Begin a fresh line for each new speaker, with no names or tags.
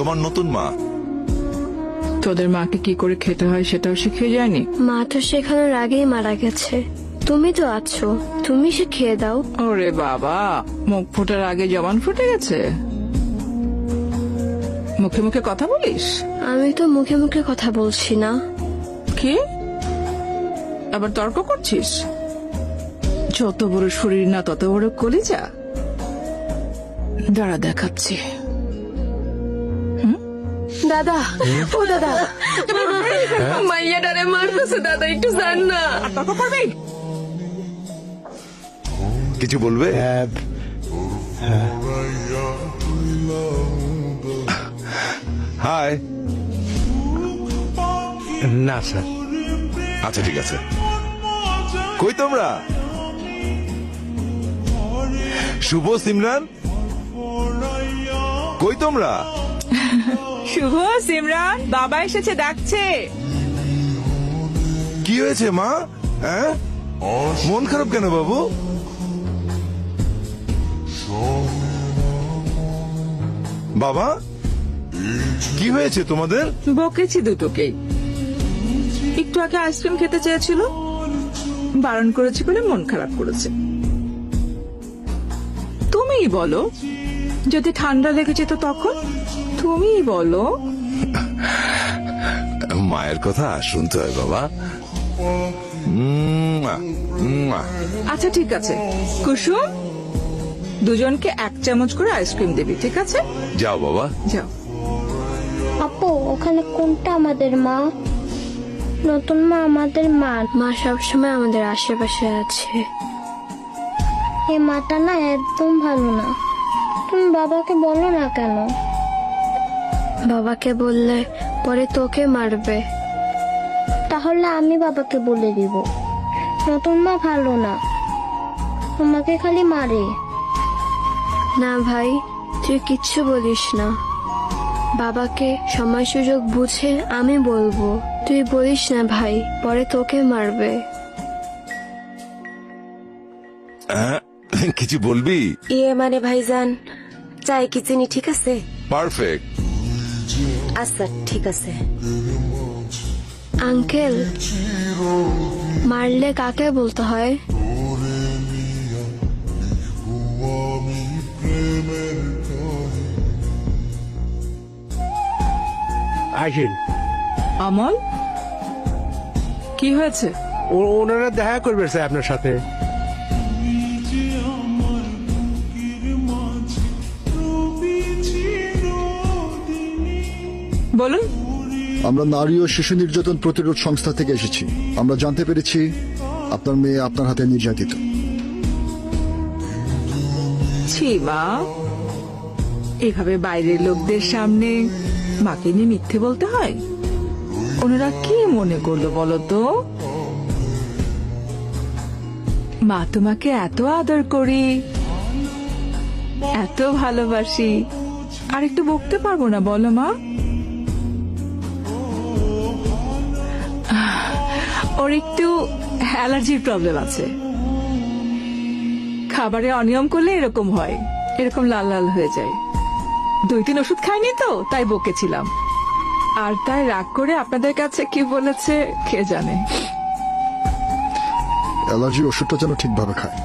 তোমার নতুন মা।
তোদের মাকে কি করে খেতে হয় সেটাও শিখিয়ে যায়নি?
মা তো শেখানোর আগেই মারা গেছে, তুমি তো আছো, তুমি শিখিয়ে দাও।
ওরে বাবা, মুখ ফোটার আগে জবান ফুটে গেছে। মুখে মুখে কথা বলিস?
আমি তো মুখে মুখে কথা বলছি না।
কি আবার তর্ক করছিস? যত বড় শরীর না তত বড় কলিজা। দাঁড়া দেখাচ্ছি।
দাদা, ও দাদা, মাইয়াটারে মারতেছে দাদা, একটু জান না।
তর্ক করবি?
কিছু বলবে? হাই।
না স্যার।
আচ্ছা ঠিক আছে। কই তোমরা? শুভ, সিমরান, কই তোমরা?
শুভ, সিমরান, বাবা এসেছে, ডাকছে।
কি হয়েছে মা? হ্যাঁ, মন খারাপ কেন বাবু? বাবা, কি হয়েছে তোমাদের?
বকেছি দুটোকেই। একটু আগে আইসক্রিম খেতে চেয়েছিল, বারণ করেছি বলে মন খারাপ করেছে। তুমিই বলো, যদি ঠান্ডা লেগে যেত তখন? তুমিই বলো।
মায়ের কথা শুনতে হয় বাবা।
আচ্ছা ঠিক আছে কুসুম, দুজনকে 1 চামচ করে আইসক্রিম দিবি, ঠিক আছে?
যাও বাবা,
যাও।
আপু, ওখানে কোনটা আমাদের মা? নতুন মা আমাদের মা।
মা সবসময় আমাদের আশেপাশে আছে।
এই মাটা না একদম ভালো না। তুমি বাবাকে বলো না কেন?
বাবাকে বললে পরে তোকে মারবে।
তাহলে আমি বাবাকে বলে দিব। নতুন মা ভালো না, তোমাকে খালি মারে।
না ভাই, তুই কিচ্ছু বলিস না। বাবাকে সময় সুযোগ বুঝে আমি বলবো। তুই বলিস না ভাই, পরে তোকে মারবে।
কিছু বলবি?
ইয়ে মানে ভাইজান, চাই কি চিনি ঠিক আছে?
পারফেক্ট।
আচ্ছা ঠিক আছে।
আঙ্কেল, মারলে কাকে বলতে হয়?
আসেন।
আমল, কি হয়েছে?
ওনারা দেখা করবে স্যার আপনার সাথে।
বলুন।
আমরা নারী ও শিশু নির্যাতন প্রতিরোধ সংস্থা থেকে এসেছি। আমরা জানতে পেরেছি আপনার মেয়ে আপনার হাতে নির্যাতিত।
ছি মা, এভাবে বাইরের লোকদের সামনে মাকে নিয়ে মিথ্যে বলতে হয়? ওনারা কি মনে করলো বলো তো? মা তোমাকে এত আদর করি, এত ভালোবাসি, আর একটু বকতে পারবো না বলো মা? ওর একটু অ্যালার্জির প্রবলেম আছে, খাবারে অনিয়ম করলে এরকম হয়, এরকম লাল লাল হয়ে যায়। 2-3 ওষুধ খাইনি তো, তাই বকেছিলাম। আর তাই রাগ করে আপনাদের কাছে কি বলেছে কে জানে।
অ্যালার্জির ওষুধটা যেন ঠিকভাবে খায়।